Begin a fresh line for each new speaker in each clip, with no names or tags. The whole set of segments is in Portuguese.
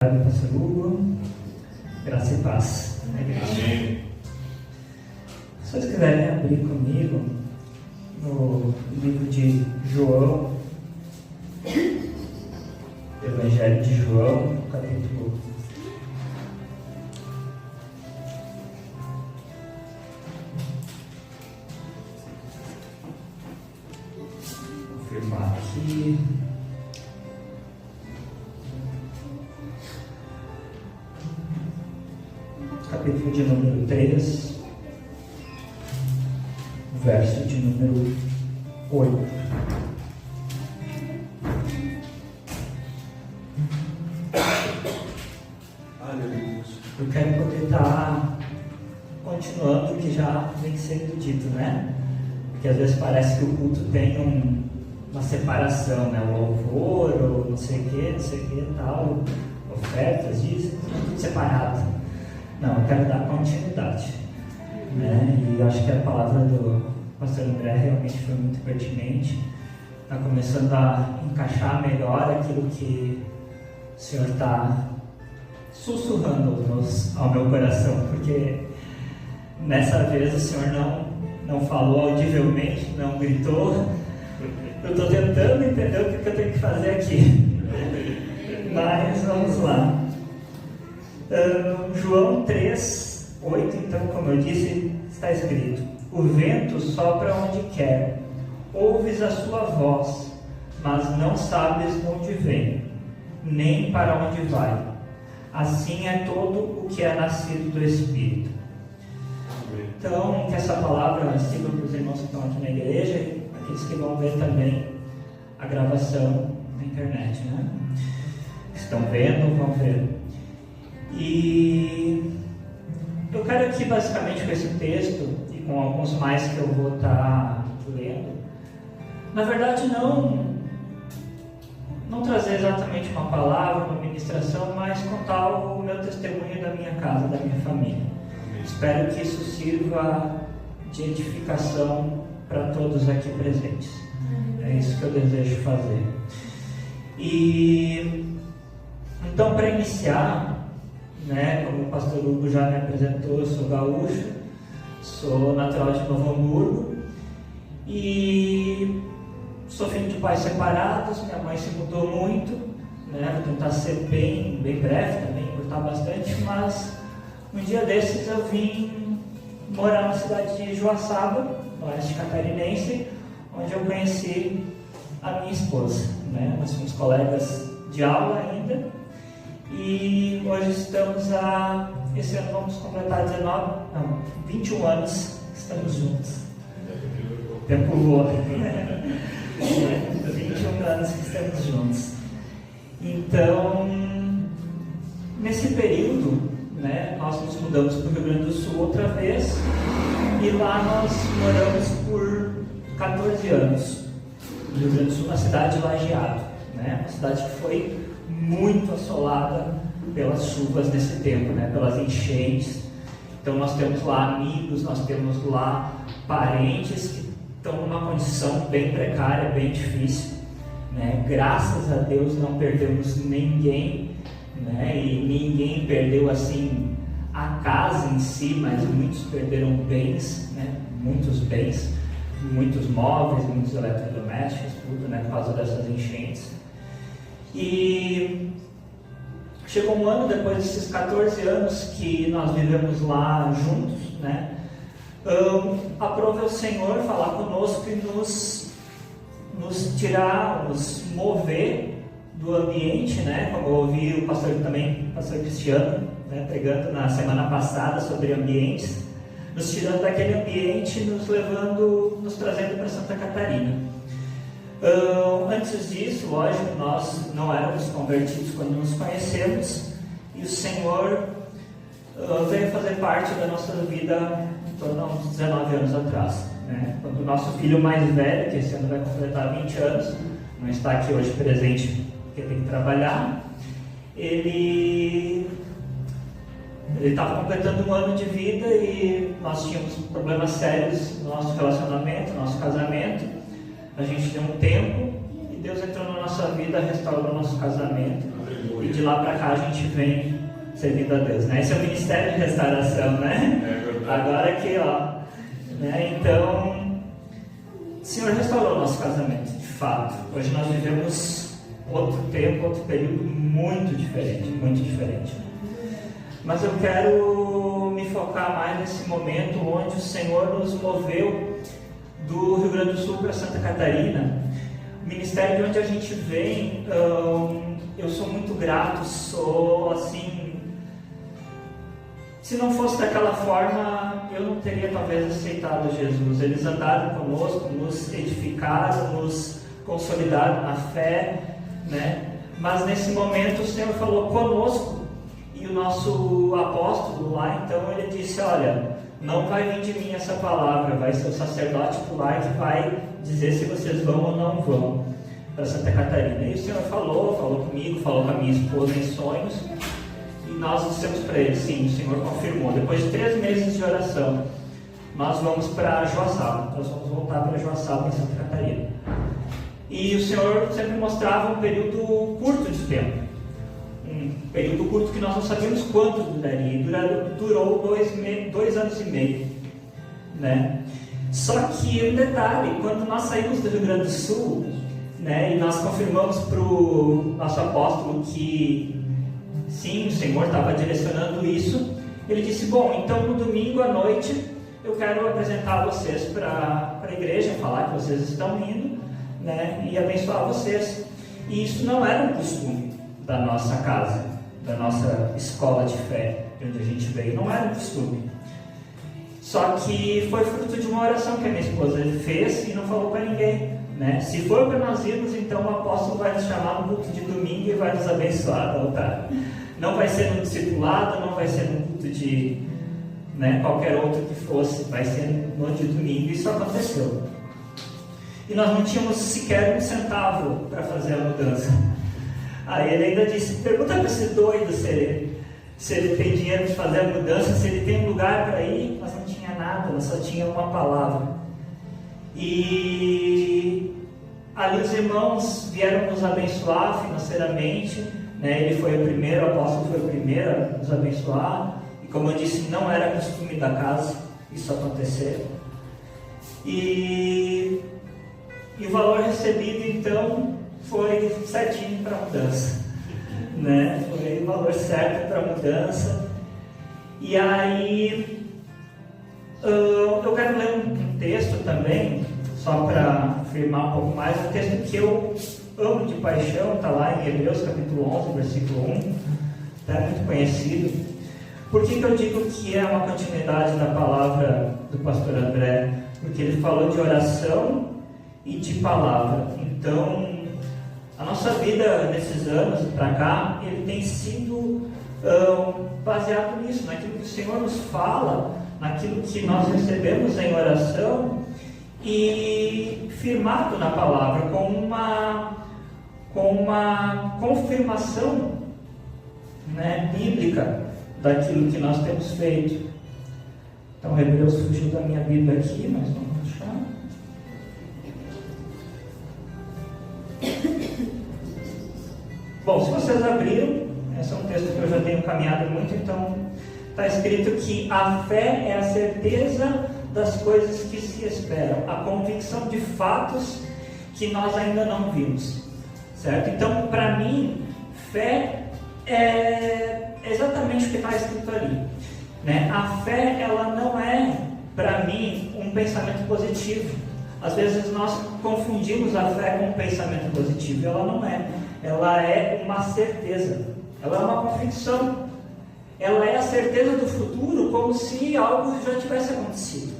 Pastor Hugo, graça e paz.
Amém.
Se vocês quiserem abrir comigo no livro de João, Evangelho de João, capítulo 3, verso de número 8.
Aleluia.
Eu quero poder estar continuando o que já vem sendo dito, né? Porque às vezes parece que o culto tem uma separação, né? O louvor, ou não sei o que, tal, ofertas, isso, tudo separado. Não, eu quero dar continuidade, né? E acho que a palavra do pastor André realmente foi muito pertinente. Está começando a encaixar melhor aquilo que o Senhor está sussurrando ao meu coração, porque nessa vez o Senhor não falou audivelmente, não gritou. Eu estou tentando entender o que eu tenho que fazer aqui, mas vamos lá. João 3, 8, então, como eu disse, está escrito: o vento sopra onde quer, ouves a sua voz, mas não sabes de onde vem, nem para onde vai. Assim é todo o que é nascido do Espírito. Então, que essa palavra sirva para os irmãos que estão aqui na igreja e aqueles que vão ver também a gravação na internet, né? Estão vendo, vão ver. E eu quero aqui, basicamente, com esse texto e com alguns mais que eu vou estar lendo, na verdade não trazer exatamente uma palavra, uma ministração, mas contar o meu testemunho da minha casa, da minha família. Espero que isso sirva de edificação para todos aqui presentes. É isso que eu desejo fazer. E então, para iniciar, né, como o pastor Hugo já me apresentou, eu sou gaúcho, sou natural de Novo Hamburgo e sou filho de pais separados. Minha mãe se mudou muito, né, vou tentar ser bem breve também, cortar bastante, mas um dia desses eu vim morar na cidade de Joaçaba, no oeste catarinense, onde eu conheci a minha esposa, né? Nós somos colegas de aula ainda. E hoje esse ano vamos completar 21 anos que estamos juntos. O tempo voa. 21 anos que estamos juntos. Então, nesse período, né, nós nos mudamos para o Rio Grande do Sul outra vez. E lá nós moramos por 14 anos. No Rio Grande do Sul, na cidade de Lajeado, né? Uma cidade que foi muito assolada pelas chuvas nesse tempo, né? Pelas enchentes. Então nós temos lá amigos, nós temos lá parentes que estão numa condição bem precária, bem difícil, né? Graças a Deus não perdemos ninguém, né? E ninguém perdeu assim a casa em si, mas muitos perderam bens, né? Muitos bens, muitos móveis, muitos eletrodomésticos, tudo, né? Por causa dessas enchentes. E chegou um ano depois desses 14 anos que nós vivemos lá juntos, né? Aprove o Senhor falar conosco e nos tirar, nos mover do ambiente, né? Como eu ouvi o pastor Cristiano, né, pregando na semana passada sobre ambientes, nos tirando daquele ambiente, nos trazendo para Santa Catarina. Antes disso, lógico, nós não éramos convertidos quando nos conhecemos, e o Senhor veio fazer parte da nossa vida em torno a uns 19 anos atrás, né? Quando o nosso filho mais velho, que esse ano vai completar 20 anos, não está aqui hoje presente porque tem que trabalhar, ele estava completando um ano de vida e nós tínhamos problemas sérios no nosso relacionamento, no nosso casamento. A gente deu um tempo e Deus entrou na nossa vida, restaurou o nosso casamento. e de lá para cá a gente vem servindo a Deus, né? Esse é o Ministério de Restauração, né?
É verdade.
Agora aqui, ó, né? Então, o Senhor restaurou o nosso casamento, de fato. Hoje nós vivemos outro tempo, outro período muito diferente, muito diferente. Mas eu quero me focar mais nesse momento onde o Senhor nos moveu do Rio Grande do Sul para Santa Catarina, o ministério de onde a gente vem. Eu sou muito grato, sou assim, se não fosse daquela forma, eu não teria talvez aceitado Jesus. Eles andaram conosco, nos edificaram, nos consolidaram na fé, né? Mas nesse momento o Senhor falou conosco, e o nosso apóstolo lá, então ele disse: olha, não vai vir de mim essa palavra, vai ser o sacerdote lá que vai dizer se vocês vão ou não vão para Santa Catarina. E o Senhor falou comigo, falou com a minha esposa em sonhos, e nós dissemos para ele: sim, o Senhor confirmou. Depois de 3 meses de oração, nós vamos para Joaçaba, nós vamos voltar para Joaçaba em Santa Catarina. E o Senhor sempre mostrava um período curto de tempo, um período curto que nós não sabíamos quanto duraria, e durou 2 anos e meio, né? Só que um detalhe, quando nós saímos do Rio Grande do Sul, né, e nós confirmamos para o nosso apóstolo que sim, o Senhor estava direcionando isso, ele disse: bom, então no domingo à noite eu quero apresentar vocês para a igreja, falar que vocês estão indo, né, e abençoar vocês. E isso não era um costume da nossa casa, da nossa escola de fé, de onde a gente veio, não era um costume. Só que foi fruto de uma oração que a minha esposa fez e não falou para ninguém, né? Se for para nós irmos, então o apóstolo vai nos chamar no culto de domingo e vai nos abençoar do altar. Não vai ser no discipulado, não vai ser no culto de, né, qualquer outro que fosse, vai ser no de domingo. Isso aconteceu. E nós não tínhamos sequer um centavo para fazer a mudança. Aí ele ainda disse: pergunta para esse doido se ele tem dinheiro para fazer a mudança, se ele tem um lugar para ir. Nós não tinha nada, nós só tinha uma palavra. E ali os irmãos vieram nos abençoar financeiramente, né? Ele foi o primeiro, o apóstolo foi o primeiro a nos abençoar. E como eu disse, não era costume da casa isso acontecer. E o valor recebido então foi certinho para a mudança, né? Foi o valor certo para a mudança. E aí eu quero ler um texto também, só para afirmar um pouco mais, um texto que eu amo de paixão, está lá em Hebreus capítulo 11, versículo 1, é muito conhecido. Por que eu digo que é uma continuidade da palavra do pastor André? Porque ele falou de oração e de palavra. Então, a nossa vida nesses anos para cá, ele tem sido baseado nisso, naquilo que o Senhor nos fala, naquilo que nós recebemos em oração e firmado na palavra, com uma confirmação, né, bíblica daquilo que nós temos feito. Então, Hebreus fugiu da minha Bíblia aqui, mas vamos achar. Bom, se vocês abriram, esse é um texto que eu já tenho caminhado muito, então está escrito que a fé é a certeza das coisas que se esperam, a convicção de fatos que nós ainda não vimos, certo? Então, para mim, fé é exatamente o que está escrito ali, né? A fé, ela não é, para mim, um pensamento positivo. Às vezes nós confundimos a fé com um pensamento positivo. Ela não é. Ela é uma certeza. Ela é uma convicção. Ela é a certeza do futuro, como se algo já tivesse acontecido,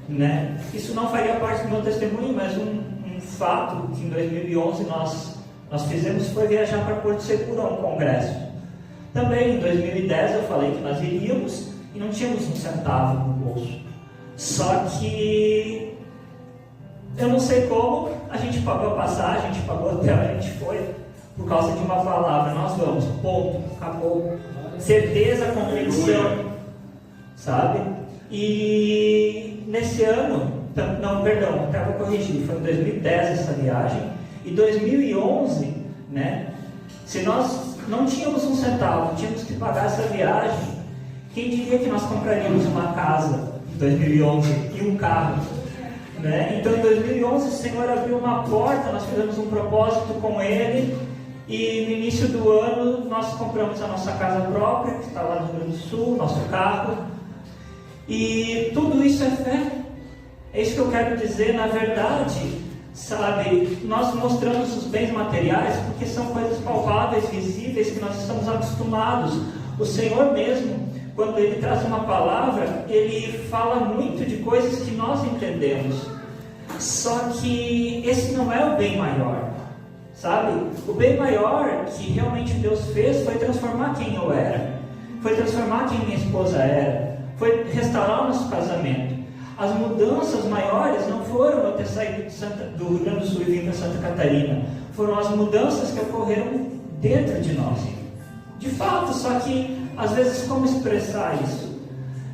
né? Isso não faria parte do meu testemunho, mas um fato que em 2011 nós fizemos foi viajar para Porto Seguro a um congresso. Também em 2010 eu falei que nós iríamos e não tínhamos um centavo no bolso. Só que eu não sei como, a gente pagou a passagem, a gente pagou o hotel, a gente foi por causa de uma palavra: nós vamos, ponto, acabou. Certeza, convicção, sabe? E nesse ano, não, perdão, até vou corrigir, foi em 2010 essa viagem, e 2011, né? Se nós não tínhamos um centavo, tínhamos que pagar essa viagem. Quem diria que nós compraríamos uma casa em 2011 e um carro? Né? Então, em 2011, o Senhor abriu uma porta, nós fizemos um propósito com Ele, e no início do ano nós compramos a nossa casa própria, que está lá no Rio Grande do Sul, nosso carro, e tudo isso é fé. É isso que eu quero dizer. Na verdade, sabe, nós mostramos os bens materiais porque são coisas palpáveis, visíveis, que nós estamos acostumados. O Senhor mesmo, quando Ele traz uma palavra, Ele fala muito de coisas que nós entendemos. Só que esse não é o bem maior, sabe? O bem maior que realmente Deus fez foi transformar quem eu era, foi transformar quem minha esposa era, foi restaurar o nosso casamento. As mudanças maiores não foram eu ter saído do Rio Grande do Sul e vir para Santa Catarina, foram as mudanças que ocorreram dentro de nós, de fato. Só que às vezes como expressar isso,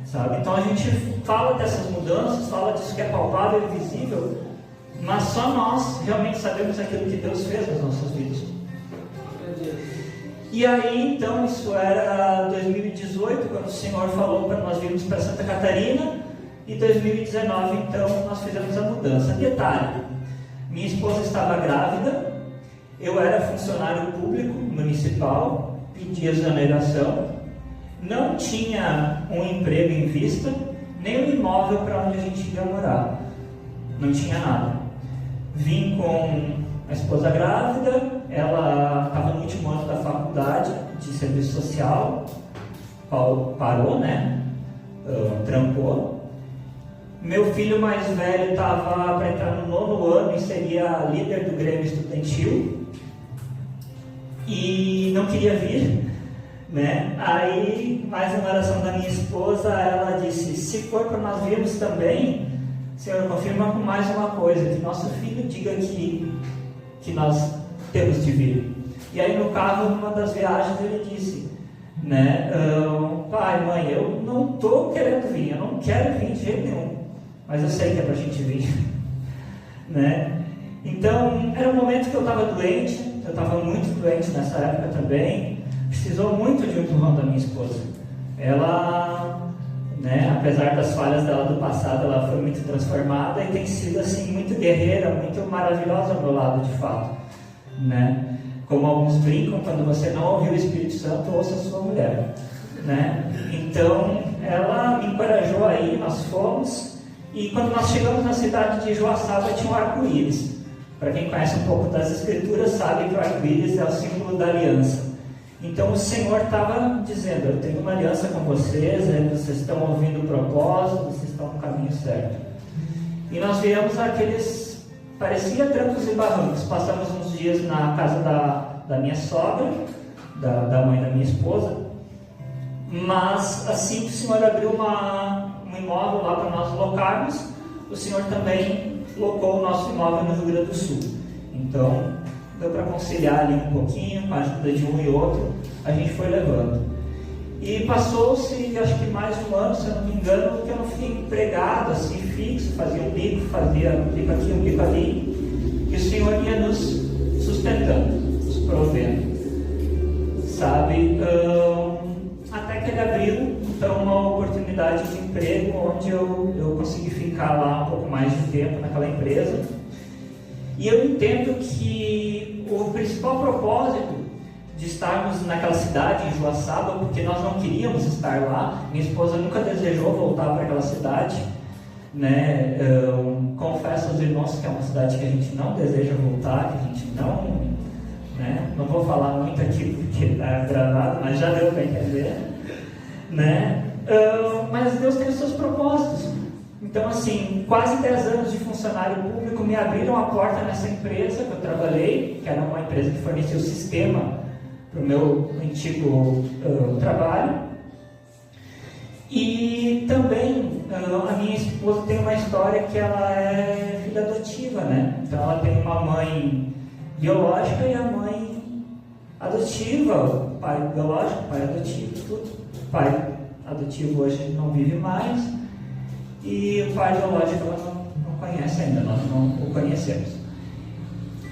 sabe? Então a gente fala dessas mudanças, fala disso que é palpável e visível, mas só nós realmente sabemos aquilo que Deus fez nas nossas vidas. E aí, então, isso era 2018, quando o Senhor falou para nós virmos para Santa Catarina, e 2019, então, nós fizemos a mudança. Detalhe, minha esposa estava grávida, eu era funcionário público municipal, pedi exoneração, não tinha um emprego em vista, nem um imóvel para onde a gente ia morar, não tinha nada. Vim com a esposa grávida, ela estava no último ano da faculdade de serviço social, parou, né? Trancou. Meu filho mais velho estava para entrar no 9º ano e seria líder do Grêmio Estudantil e não queria vir, né? Aí, mais uma oração da minha esposa, ela disse: se for para nós virmos também, Senhor, confirma com mais uma coisa, que nosso filho diga que nós temos de vir. E aí no carro, numa das viagens, ele disse, né, pai, mãe, eu não estou querendo vir, eu não quero vir de jeito nenhum, mas eu sei que é para a gente vir. Né? Então, era um momento que eu estava doente, eu estava muito doente nessa época também, precisou muito de um empurrão da minha esposa. Ela, né, apesar das falhas dela do passado, ela foi muito transformada e tem sido assim muito guerreira, muito maravilhosa ao meu lado, de fato, né? Como alguns brincam, quando você não ouviu o Espírito Santo, ouça a sua mulher, né? Então ela me encorajou aí, nós fomos, e quando nós chegamos na cidade de Joaçaba tinha um arco-íris. Para quem conhece um pouco das escrituras sabe que o arco-íris é o símbolo da aliança. Então o Senhor estava dizendo: eu tenho uma aliança com vocês, vocês estão ouvindo o propósito, vocês estão no caminho certo. E nós viemos aqueles, parecia trancos e barrancos. Passamos uns dias na casa da minha sogra, da mãe da minha esposa, mas assim que o Senhor abriu um imóvel lá para nós locarmos, o Senhor também locou o nosso imóvel no Rio Grande do Sul. Então deu para conciliar ali um pouquinho, com a ajuda de um e outro, a gente foi levando. E passou-se, acho que mais um ano, se eu não me engano, que eu não fiquei empregado assim, fixo, fazia um bico aqui, um bico ali, e o Senhor ia nos sustentando, nos provendo, sabe? Até que Ele abriu, então, uma oportunidade de emprego, onde eu consegui ficar lá um pouco mais de tempo naquela empresa. E eu entendo que o principal propósito de estarmos naquela cidade, em Joaçaba, porque nós não queríamos estar lá, minha esposa nunca desejou voltar para aquela cidade, né? Eu confesso aos irmãos que é uma cidade que a gente não deseja voltar, que a gente não, né? Não vou falar muito aqui porque está gravado, mas já deu para entender, né? Mas Deus tem os seus propósitos. Então, assim, quase 10 anos de funcionário público me abriram a porta nessa empresa que eu trabalhei, que era uma empresa que fornecia o sistema para o meu antigo trabalho. E também a minha esposa tem uma história que ela é filha adotiva, né? Então ela tem uma mãe biológica e a mãe adotiva, o pai biológico, o pai adotivo, tudo. O pai adotivo hoje não vive mais. E o pai biológico ela não conhece ainda, nós não o conhecemos.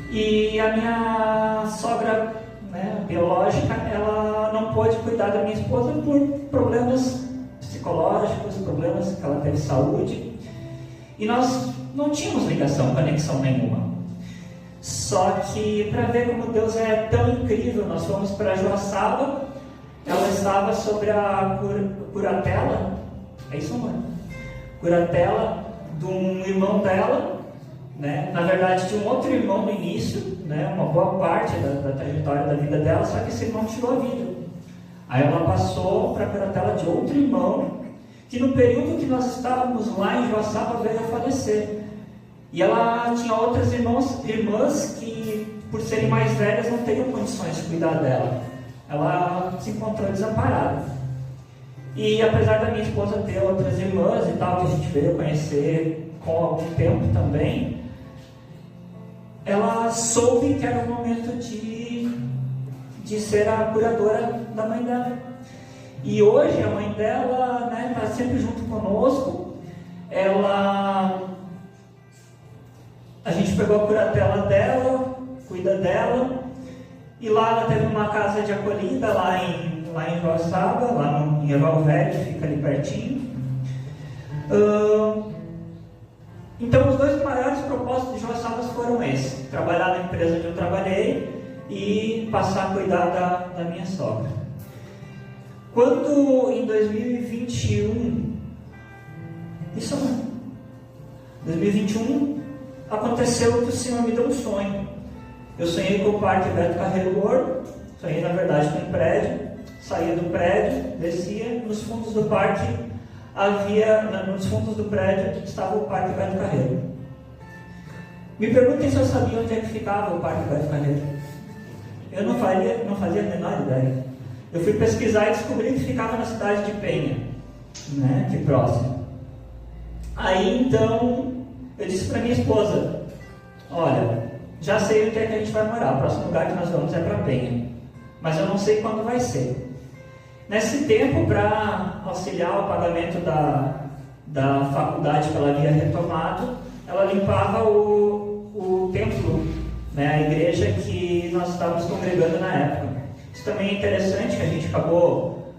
E a minha sogra né, biológica, ela não pôde cuidar da minha esposa por problemas psicológicos, problemas que ela teve saúde, e nós não tínhamos ligação, conexão nenhuma. Só que, para ver como Deus é tão incrível, nós fomos para Joaçaba. Ela estava sobre a curatela, é isso, amor? Curatela de um irmão dela, né? Na verdade, de um outro irmão no início, né? Uma boa parte da trajetória da vida dela, só que esse irmão tirou a vida. Aí ela passou para a curatela de outro irmão, que no período que nós estávamos lá em Joaçaba veio a falecer. E ela tinha outras irmãs que, por serem mais velhas, não teriam condições de cuidar dela. Ela se encontrou desamparada. E apesar da minha esposa ter outras irmãs e tal, que a gente veio conhecer com algum tempo também, ela soube que era o momento de ser a curadora da mãe dela. E hoje a mãe dela está sempre junto conosco. A gente pegou a curatela dela, cuida dela, e lá ela teve uma casa de acolhida lá em Joaçaba, lá em Erval Velho, que fica ali pertinho. Então os dois maiores propósitos de Joaçaba foram esses: trabalhar na empresa onde eu trabalhei e passar a cuidar da minha sogra. Quando em 2021, 2021, aconteceu que o Senhor me deu um sonho. Eu sonhei com o Parque Beto Carreiro Gordo, sonhei na verdade com um prédio, saía do prédio, descia, nos fundos do parque nos fundos do prédio estava o Parque Beto Carreiro. Me perguntem se eu sabia onde é que ficava o Parque Beto Carreiro. Eu não fazia a menor ideia. Eu fui pesquisar e descobri que ficava na cidade de Penha, né, aqui próximo. Aí então eu disse para minha esposa: olha, já sei onde é que a gente vai morar, o próximo lugar que nós vamos é para Penha, mas eu não sei quando vai ser. Nesse tempo, para auxiliar o pagamento da faculdade que ela havia retomado, ela limpava o templo, né, a igreja que nós estávamos congregando na época. Isso também é interessante, que a gente acabou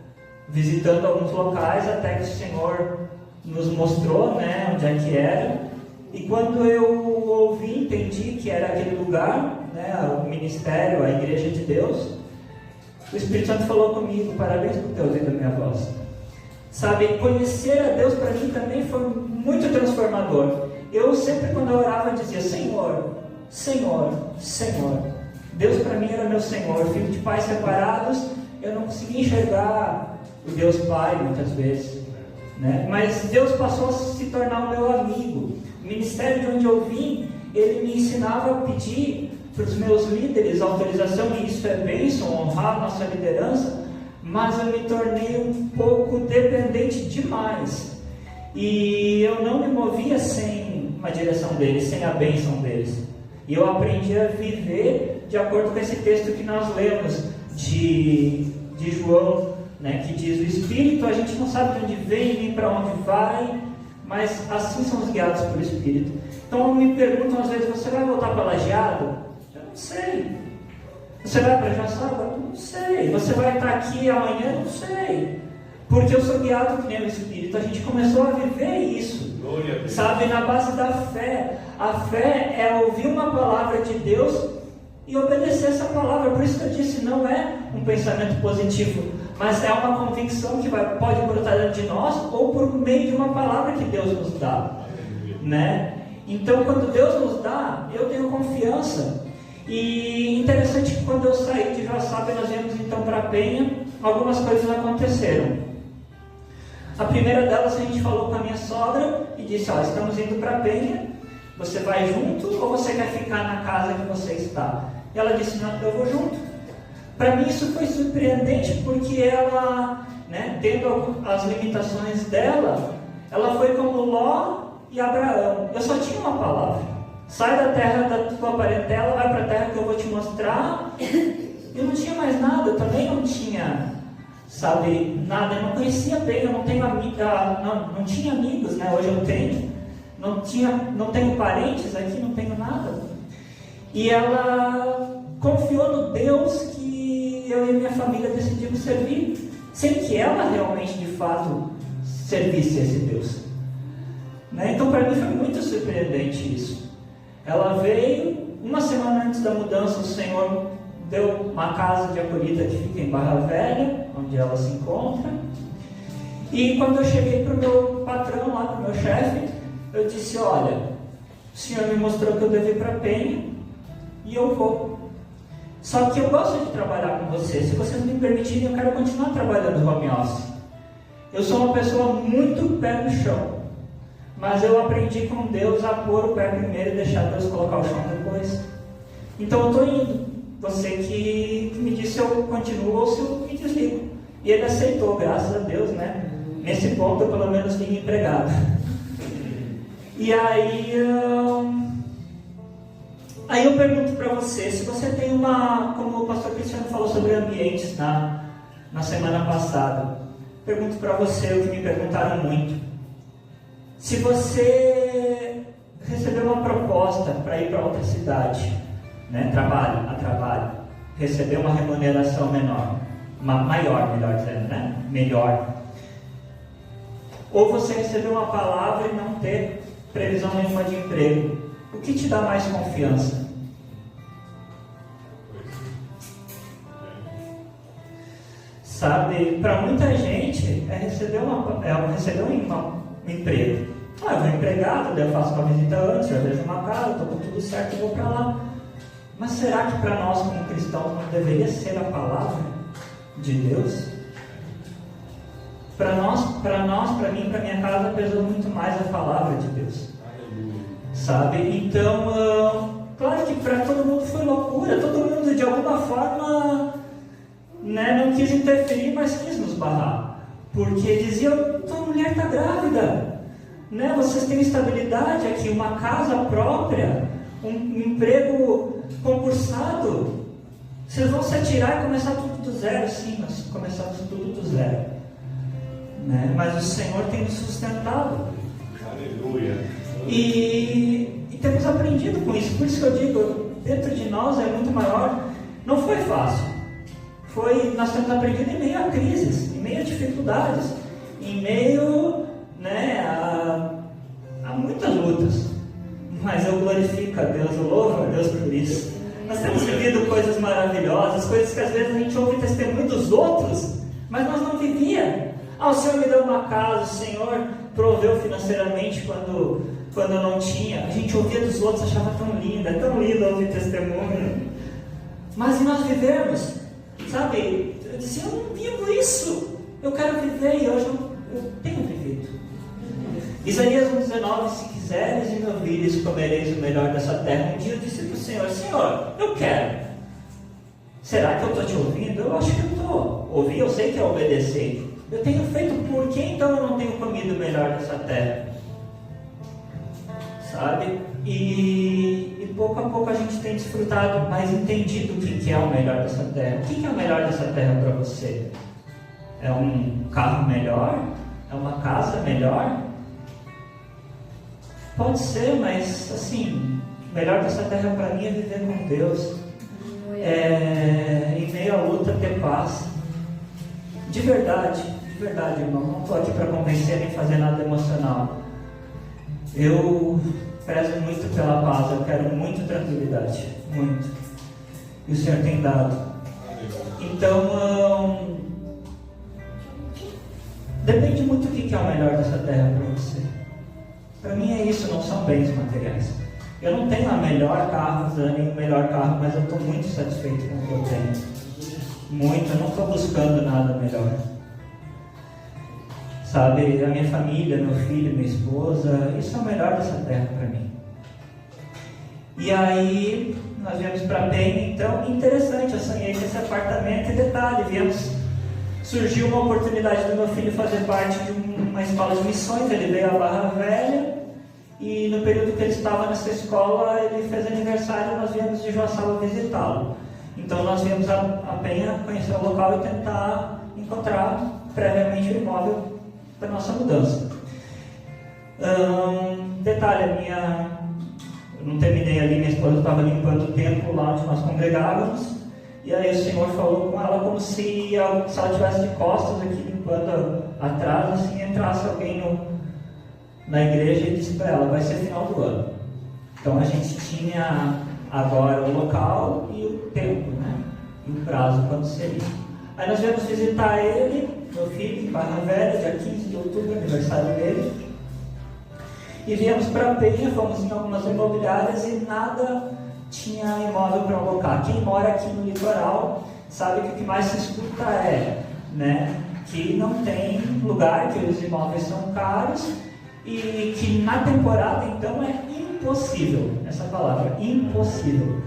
visitando alguns locais até que o Senhor nos mostrou, né, onde é que era. E quando eu ouvi, entendi que era aquele lugar, né, o ministério, a igreja de Deus, o Espírito Santo falou comigo: parabéns por ter ouvido a minha voz. Sabe, conhecer a Deus para mim também foi muito transformador. Eu sempre, quando eu orava, dizia: Senhor, Senhor, Senhor. Deus para mim era meu Senhor. Filho de pais separados, eu não conseguia enxergar o Deus Pai muitas vezes, né? Mas Deus passou a se tornar o meu amigo. O ministério de onde eu vim, ele me ensinava a pedir para os meus líderes autorização, e isso é bênção, honrar a nossa liderança, mas eu me tornei um pouco dependente demais. E eu não me movia sem uma direção deles, sem a bênção deles. E eu aprendi a viver de acordo com esse texto que nós lemos de João, né, que diz: o Espírito, a gente não sabe de onde vem nem para onde vai, mas assim somos guiados pelo Espírito. Então me perguntam às vezes: você vai voltar para Lajeado? Eu não sei. Você vai para Joaçaba? Eu não sei. Você vai estar aqui amanhã? Eu não sei. Porque eu sou guiado que nem o Espírito. A gente começou a viver isso, sabe, na base da fé. A fé é ouvir uma palavra de Deus e obedecer essa palavra. Por isso que eu disse, não é um pensamento positivo, mas é uma convicção que pode brotar dentro de nós, ou por meio de uma palavra que Deus nos dá, né? Então, quando Deus nos dá, eu tenho confiança. E interessante que quando eu saí de Joaçaba e nós viemos então para Penha, algumas coisas aconteceram. A primeira delas, a gente falou com a minha sogra e disse: ó, estamos indo para Penha, você vai junto ou você quer ficar na casa que você está? E ela disse: não, eu vou junto. Para mim isso foi surpreendente, porque ela, né, tendo as limitações dela, ela foi como Ló e Abraão. Eu só tinha uma palavra: sai da terra da tua parentela, vai para a terra que eu vou te mostrar. Eu não tinha mais nada, eu também não tinha, sabe, nada. Eu não conhecia bem, eu não tenho não tinha amigos, né? Hoje eu tenho. Não tenho parentes aqui, não tenho nada. E ela confiou no Deus que eu e minha família decidimos servir, sem que ela realmente, de fato, servisse a esse Deus. Né? Então, para mim foi muito surpreendente isso. Ela veio, uma semana antes da mudança, o Senhor deu uma casa de acolhida que fica em Barra Velha, onde ela se encontra. E quando eu cheguei para o meu patrão, lá para o meu chefe, eu disse: olha, o Senhor me mostrou que eu devo ir para Penha e eu vou. Só que eu gosto de trabalhar com vocês. Se vocês me permitirem, eu quero continuar trabalhando home office. Eu sou uma pessoa muito pé no chão, mas eu aprendi com Deus a pôr o pé primeiro e deixar Deus colocar o chão depois. Então eu estou indo. Você que me disse se eu continuo ou se eu me desligo. E ele aceitou, graças a Deus, né? Nesse ponto eu pelo menos vim empregado. E aí eu pergunto para você, se você tem como o pastor Cristiano falou sobre ambientes na semana passada, pergunto para você o que me perguntaram muito. Se você recebeu uma proposta para ir para outra cidade, né, trabalho, recebeu uma remuneração maior, melhor dizendo, né, melhor, ou você recebeu uma palavra e não ter previsão nenhuma de emprego, o que te dá mais confiança? Sabe, para muita gente receber um emprego. Eu vou empregado, eu faço uma visita antes, eu vejo uma casa, estou com tudo certo e vou para lá. Mas será que para nós como cristãos não deveria ser a palavra de Deus? Para mim, para minha casa, pesou muito mais a palavra de Deus. Sabe? Então, claro que para todo mundo foi loucura, todo mundo de alguma forma, né, não quis interferir, mas quis nos barrar. Porque dizia: tua mulher está grávida, né? Vocês têm estabilidade aqui, uma casa própria, um emprego concursado, vocês vão se atirar e começar tudo do zero. Sim, nós começamos tudo do zero, né? Mas o Senhor tem nos sustentado.
Aleluia.
E temos aprendido com isso. Por isso que eu digo, dentro de nós é muito maior. Não foi fácil. Nós temos aprendido em meio a crises, em meio a dificuldades, em meio, né, a muitas lutas. Mas eu glorifico a Deus, eu louvo a Deus por isso. Nós temos vivido coisas maravilhosas, coisas que às vezes a gente ouve testemunho dos outros, mas nós não vivia. O Senhor me deu uma casa, o Senhor proveu financeiramente quando eu não tinha. A gente ouvia dos outros, achava tão lindo ouvir testemunho. Mas nós vivemos, sabe? Eu disse: eu não vivo isso, eu quero viver, e hoje eu tenho vivido. Isaías 1,19: se quiseres e me ouvires, comereis o melhor dessa terra. Um dia eu disse para o Senhor: Senhor, eu quero. Será que eu estou te ouvindo? Eu acho que eu estou. Ouvir, eu sei que é obedecer. Eu tenho feito por que então eu não tenho comido o melhor dessa terra? Sabe? E pouco a pouco a gente tem desfrutado, mais entendido o que é o melhor dessa terra. O que é o melhor dessa terra para você? É um carro melhor? É uma casa melhor? Pode ser, mas assim, o melhor dessa terra para mim é viver com Deus. Em meio à luta ter paz. De verdade, irmão, não estou aqui para convencer nem fazer nada emocional. Eu prezo muito pela paz, eu quero muito tranquilidade, muito. E o Senhor tem dado. Então, depende muito do que é o melhor dessa terra para você. Para mim é isso, não são bens materiais. Eu não tenho a melhor carro, nem o melhor carro, mas eu estou muito satisfeito com o que eu tenho. Muito, eu não estou buscando nada melhor. Sabe, a minha família, meu filho, minha esposa, isso é o melhor dessa terra para mim. E aí, nós viemos para Penha, então, interessante, eu sonhei com esse apartamento, e detalhe, surgiu uma oportunidade do meu filho fazer parte de uma escola de missões. Ele veio à Barra Velha, e no período que ele estava nessa escola, ele fez aniversário, nós viemos de Joaçaba visitá-lo. Então nós viemos a Penha conhecer o local e tentar encontrar previamente o imóvel para nossa mudança. Detalhe, eu não terminei ali, minha esposa estava limpando o templo lá onde nós congregávamos, E aí o Senhor falou com ela como se ela estivesse de costas aqui, limpando atrás, assim, entrasse alguém na igreja e disse para ela, vai ser final do ano. Então a gente tinha agora o local e o tempo, né? E o prazo, quando seria. Aí nós viemos visitar ele, meu filho, em Barra Velha, dia 15 de outubro, aniversário dele. E viemos para a Penha, fomos em algumas imobiliárias e nada tinha imóvel para alocar. Quem mora aqui no litoral sabe que o que mais se escuta é, né, que não tem lugar, que os imóveis são caros e que na temporada então é impossível, essa palavra, impossível.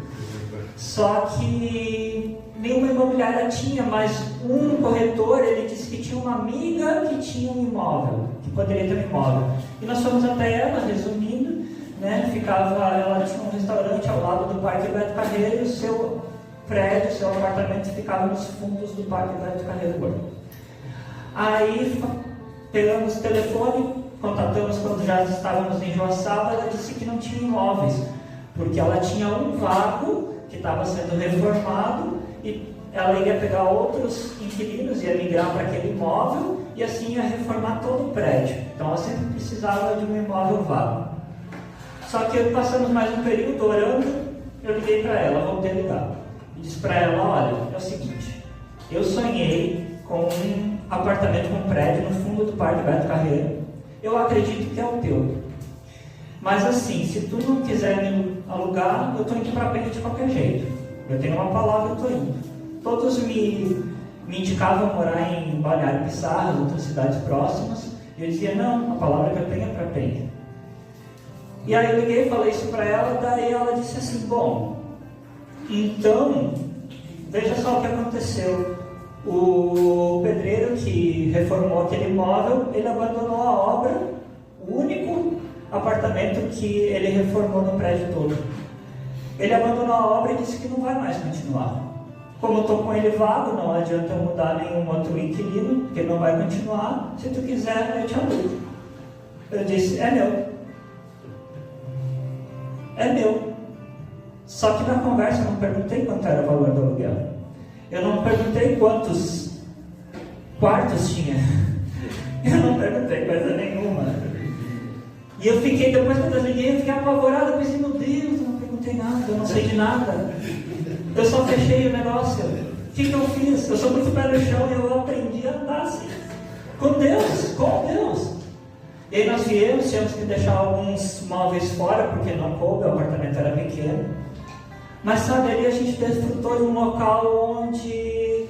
Só que nenhuma imobiliária tinha, mas um corretor, ele disse que tinha uma amiga que tinha um imóvel, que poderia ter um imóvel. E nós fomos até ela, resumindo, né, ela tinha um restaurante ao lado do Parque Beto Carreiro e o seu prédio, o seu apartamento ficava nos fundos do Parque Beto Carreiro. Aí pegamos o telefone, contatamos quando já estávamos em Joaçaba, ela disse que não tinha imóveis, porque ela tinha um vago que estava sendo reformado e ela ia pegar outros inquilinos, ia migrar para aquele imóvel e assim ia reformar todo o prédio. Então ela sempre precisava de um imóvel vago. Só que passamos mais um período orando, eu liguei para ela, voltei a ligar. E disse para ela, olha, é o seguinte, eu sonhei com um apartamento, com um prédio no fundo do Parque Beto Carreiro. Eu acredito que é o teu. Mas assim, se tu não quiser me alugar, eu estou indo para a Penha de qualquer jeito. Eu tenho uma palavra, eu estou indo. Todos me indicavam morar em Balneário Pissarras, outras cidades próximas. E eu dizia, não, a palavra que eu tenho é para a Penha. E aí eu liguei, falei isso para ela, daí ela disse assim, bom, então, veja só o que aconteceu. O pedreiro que reformou aquele imóvel, ele abandonou a obra, o único apartamento que ele reformou no prédio todo. Ele abandonou a obra e disse que não vai mais continuar. Como eu estou com ele vago, não adianta mudar nenhum outro inquilino, porque não vai continuar. Se tu quiser, eu te alugo. Eu disse, é meu. É meu. Só que na conversa eu não perguntei quanto era o valor do aluguel. Eu não perguntei quantos quartos tinha. Eu não perguntei coisa nenhuma. E eu fiquei, depois que eu desliguei, eu fiquei apavorado. Eu pensei, meu Deus, eu não perguntei nada, eu não sei de nada. Eu só fechei o negócio. O que eu fiz? Eu sou muito pé no chão e eu aprendi a andar assim. Com Deus, com Deus. E aí nós viemos, tínhamos que deixar alguns móveis fora, porque não coube, o apartamento era pequeno. Mas sabe, ali a gente desfrutou de um local onde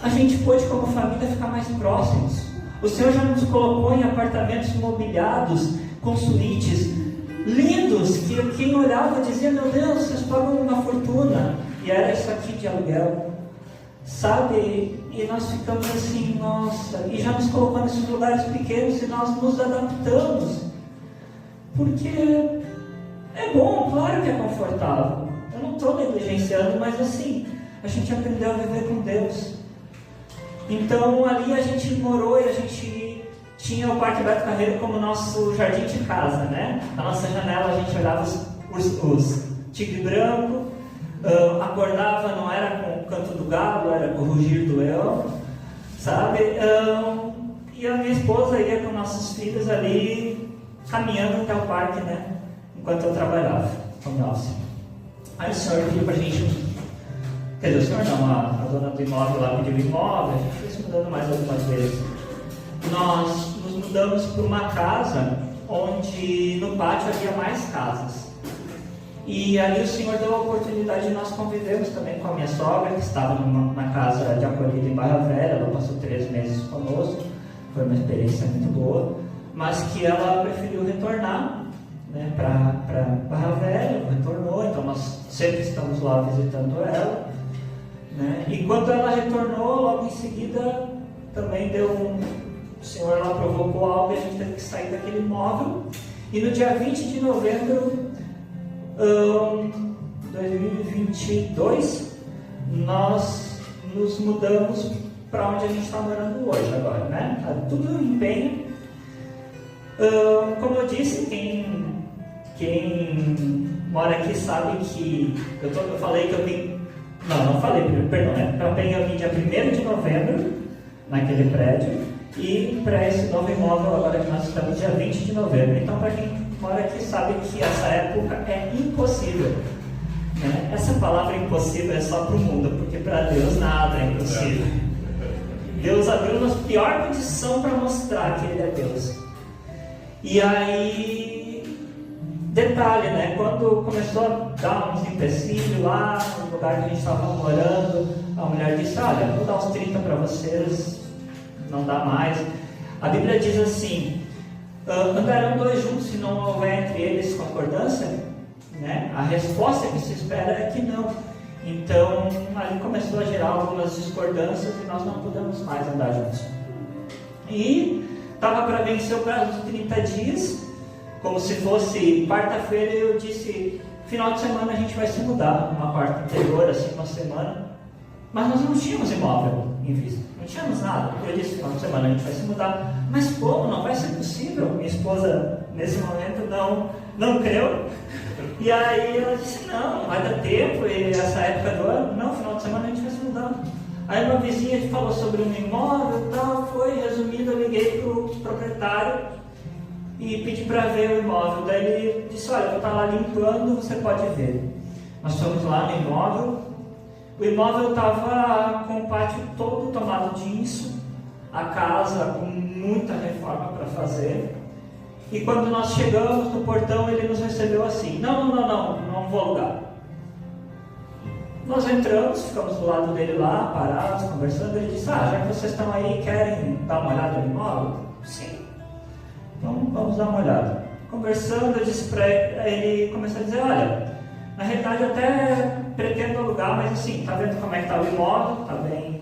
a gente pôde, como família, ficar mais próximos. O Senhor já nos colocou em apartamentos mobiliados, com suítes lindos, que quem olhava dizia, meu Deus, vocês pagam uma fortuna. E era isso aqui de aluguel. Sabe, e nós ficamos assim, nossa, e já nos colocou nesses lugares pequenos e nós nos adaptamos. Porque é bom, claro que é confortável. Eu não estou negligenciando, mas assim, a gente aprendeu a viver com Deus. Então ali a gente morou e a gente tinha o Parque Beto Carreiro como nosso jardim de casa, né? Na nossa janela a gente olhava os tigre branco, acordava, não era com o canto do galo, era com o rugir do leão, sabe? E a minha esposa ia com nossos filhos ali caminhando até o parque, né? Enquanto eu trabalhava, como nossa. Aí o senhor pediu pra gente, quer dizer, o senhor não, a dona do imóvel lá pediu o imóvel, a gente foi se mudando mais algumas vezes. Nós nos mudamos para uma casa onde no pátio havia mais casas. E ali o senhor deu a oportunidade de nós convivermos também com a minha sogra, que estava na casa de acolhida em Barra Velha. Ela passou 3 meses conosco, foi uma experiência muito boa, mas que ela preferiu retornar, né, para Barra Velha, retornou, então nós sempre estamos lá visitando ela, né? E quando ela retornou, logo em seguida também o senhor lá provocou algo e a gente teve que sair daquele imóvel. E no dia 20 de novembro de 2022 nós nos mudamos para onde a gente está morando hoje agora, né? Tá tudo em empenho. Como eu disse, quem mora aqui sabe que eu falei que eu vim Não falei, perdão, né? Também eu vim dia 1º de novembro, naquele prédio, e para esse novo imóvel, agora que nós estamos dia 20 de novembro. Então, para quem mora aqui, sabe que essa época é impossível. Né? Essa palavra impossível é só para o mundo, porque para Deus nada é impossível. Deus abriu na pior condição para mostrar que Ele é Deus. E aí, detalhe, né? Quando começou a dar uns empecilhos lá no lugar que a gente estava morando, a mulher disse: olha, vou dar uns 30 para vocês, não dá mais. A Bíblia diz assim: andarão dois juntos se não houver entre eles concordância? Né? A resposta que se espera é que não. Então, ali começou a gerar algumas discordâncias e nós não pudemos mais andar juntos. E estava para vencer o prazo de 30 dias, como se fosse quarta-feira. Eu disse: final de semana a gente vai se mudar, uma quarta anterior, assim, uma semana. Mas nós não tínhamos imóvel em vista, não tínhamos nada. Eu disse: final de semana a gente vai se mudar. Mas como? Não vai ser possível? Minha esposa, nesse momento, não creu. E aí ela disse: não vai dar tempo, e essa época do ano, não, final de semana a gente vai se mudar. Aí uma vizinha falou sobre um imóvel e tal, resumindo, eu liguei para o proprietário e pedi para ver o imóvel. Daí ele disse: olha, eu vou estar lá limpando, você pode ver. Nós fomos lá no imóvel, o imóvel estava com o pátio todo tomado de inso, a casa com muita reforma para fazer. E quando nós chegamos no portão, ele nos recebeu assim: não vou alugar. Nós entramos, ficamos do lado dele lá, parados, conversando. Ele disse: já que vocês estão aí, querem dar uma olhada no imóvel? Sim. Então vamos dar uma olhada. Conversando, eu disse para ele, começou a dizer: olha, na realidade eu até pretendo alugar, mas assim, tá vendo como é que está o imóvel? Tá bem,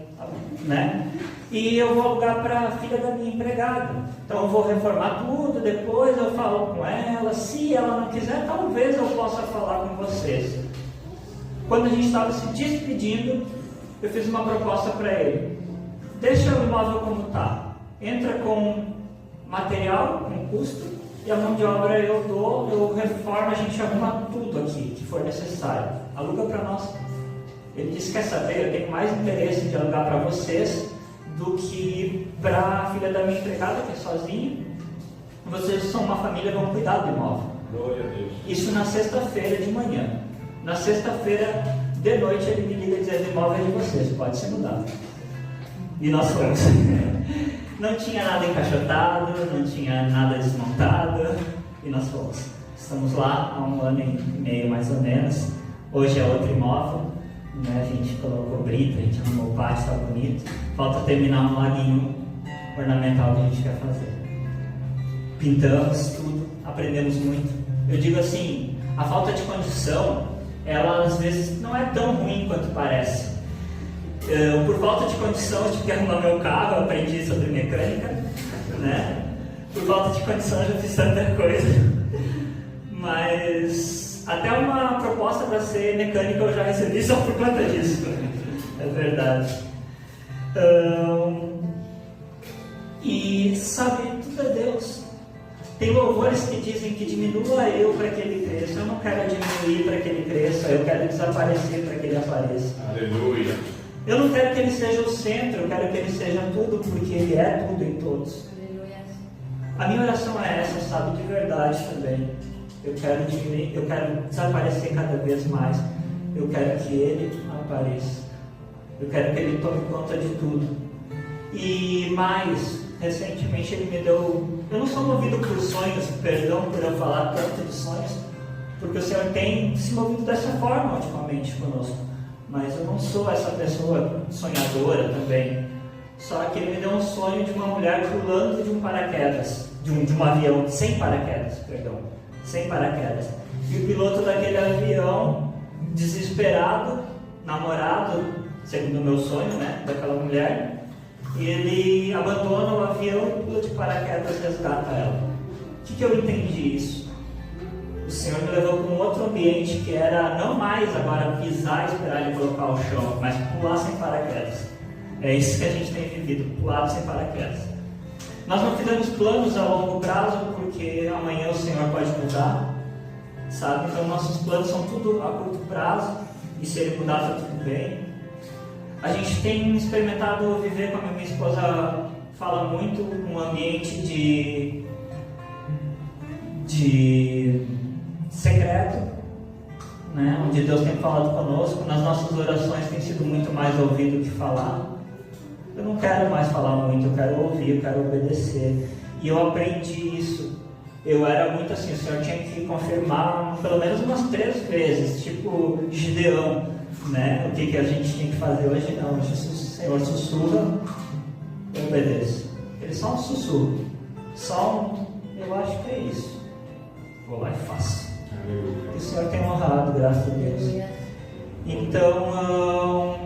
né? E eu vou alugar para a filha da minha empregada. Então eu vou reformar tudo, depois eu falo com ela. Se ela não quiser, talvez eu possa falar com vocês. Quando a gente estava se despedindo, eu fiz uma proposta para ele: deixa o imóvel como está, entra com material, com custo, e a mão de obra eu dou, eu reformo, a gente arruma tudo aqui que for necessário, aluga para nós. Ele disse: quer saber, eu tenho mais interesse de alugar para vocês do que para a filha da minha empregada, que é sozinha. Vocês são uma família, vão cuidar do imóvel.
Glória a Deus. Isso
na sexta-feira de manhã. Na sexta-feira de noite ele me liga dizendo: o imóvel é de vocês, pode ser mudado. E nós fomos. Não tinha nada encaixotado, não tinha nada desmontado, e nós fomos. Estamos lá há 1 ano e meio mais ou menos. Hoje é outro imóvel, né? A gente colocou brita, a gente arrumou o pátio, está bonito. Falta terminar um laguinho ornamental que a gente quer fazer. Pintamos tudo, aprendemos muito. Eu digo assim, a falta de condição, ela às vezes não é tão ruim quanto parece. Por falta de condição, eu tive que arrumar meu carro, eu aprendi sobre mecânica, né? Por falta de condição, eu já fiz tanta coisa. Mas até uma proposta para ser mecânica eu já recebi só por conta disso. É verdade. E sabe, tudo é Deus. Tem louvores que dizem que diminua eu para que ele cresça. Eu não quero diminuir para que ele cresça, eu quero desaparecer para que ele apareça.
Aleluia.
Eu não quero que ele seja o centro, eu quero que ele seja tudo, porque ele é tudo em todos. A minha oração é essa, sabe, de verdade também. Eu quero diminuir, eu quero desaparecer cada vez mais. Eu quero que ele apareça. Eu quero que ele tome conta de tudo. E mais, recentemente ele me deu... Eu não sou movido por sonhos, perdão por eu falar tanto de sonhos, porque o Senhor tem se movido dessa forma ultimamente conosco. Mas eu não sou essa pessoa sonhadora também. Só que ele me deu um sonho de uma mulher pulando de um paraquedas, de um avião, sem paraquedas. E o piloto daquele avião, desesperado, namorado, segundo o meu sonho, né, daquela mulher, ele abandona o avião e pula de paraquedas e resgata ela. O que eu entendi isso? O Senhor me levou para um outro ambiente que era não mais agora pisar e esperar ele colocar o chão, mas pular sem paraquedas. É isso que a gente tem vivido, pular sem paraquedas. Nós não fizemos planos a longo prazo, porque amanhã o Senhor pode mudar, sabe? Então nossos planos são tudo a curto prazo. e se ele mudar, está tudo bem. A gente tem experimentado viver, como a minha esposa fala muito, um ambiente de secreto, né? Onde Deus tem falado conosco. Nas nossas orações tem sido muito mais ouvido que falar. Eu não quero mais falar muito, eu quero ouvir, eu quero obedecer. E eu aprendi isso. Eu era muito assim, o Senhor tinha que confirmar pelo menos umas 3 vezes, tipo Gideão, né? O que a gente tem que fazer hoje? Não, hoje o Senhor sussurra, eu obedeço. Ele só um sussurro, eu acho que é isso. Vou lá e faço. E o Senhor tem honrado, graças a Deus. Então,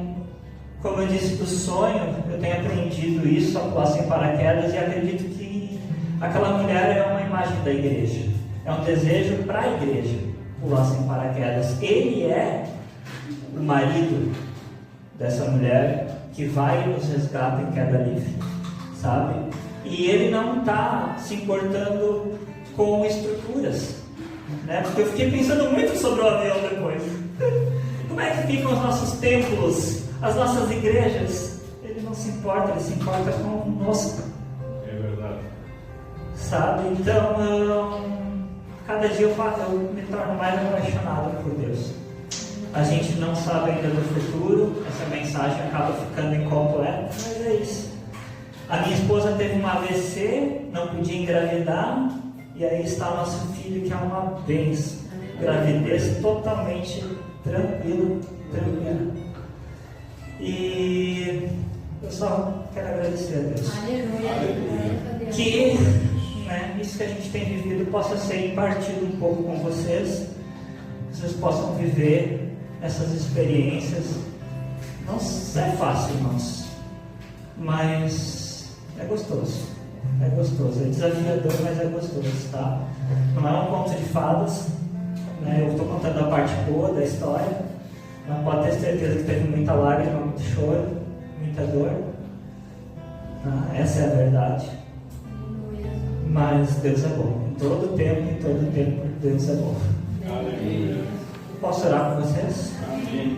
como eu disse do sonho, eu tenho aprendido isso, a pular sem paraquedas, e acredito que aquela mulher é uma imagem da igreja. É um desejo para a igreja pular sem paraquedas. Ele é o marido dessa mulher que vai e nos resgata em queda livre, sabe? E ele não está se importando com estruturas, né? Porque eu fiquei pensando muito sobre o avião depois. Como é que ficam os nossos templos, as nossas igrejas? Ele não se importa, ele se importa conosco.
É verdade.
Sabe? Então, cada dia eu me torno mais apaixonado por Deus. A gente não sabe ainda do futuro, essa mensagem acaba ficando incompleta, mas é isso. A minha esposa teve um AVC, não podia engravidar, e aí está o nosso filho, que é uma bênção. Gravidez totalmente tranquila. E eu só quero agradecer a Deus.
Aleluia.
Que isso que a gente tem vivido possa ser impartido um pouco com vocês. Vocês possam viver essas experiências. Não é fácil, irmãos, mas é gostoso. É gostoso, é desafiador, mas é gostoso, tá? Não é um conto de fadas, né? Eu estou contando a parte boa da história. Não pode ter certeza que teve muita lágrima, muito choro, muita dor. Essa é a verdade. Mas Deus é bom. Em todo tempo, Deus é bom.
Aleluia.
Posso orar com vocês?
Amém.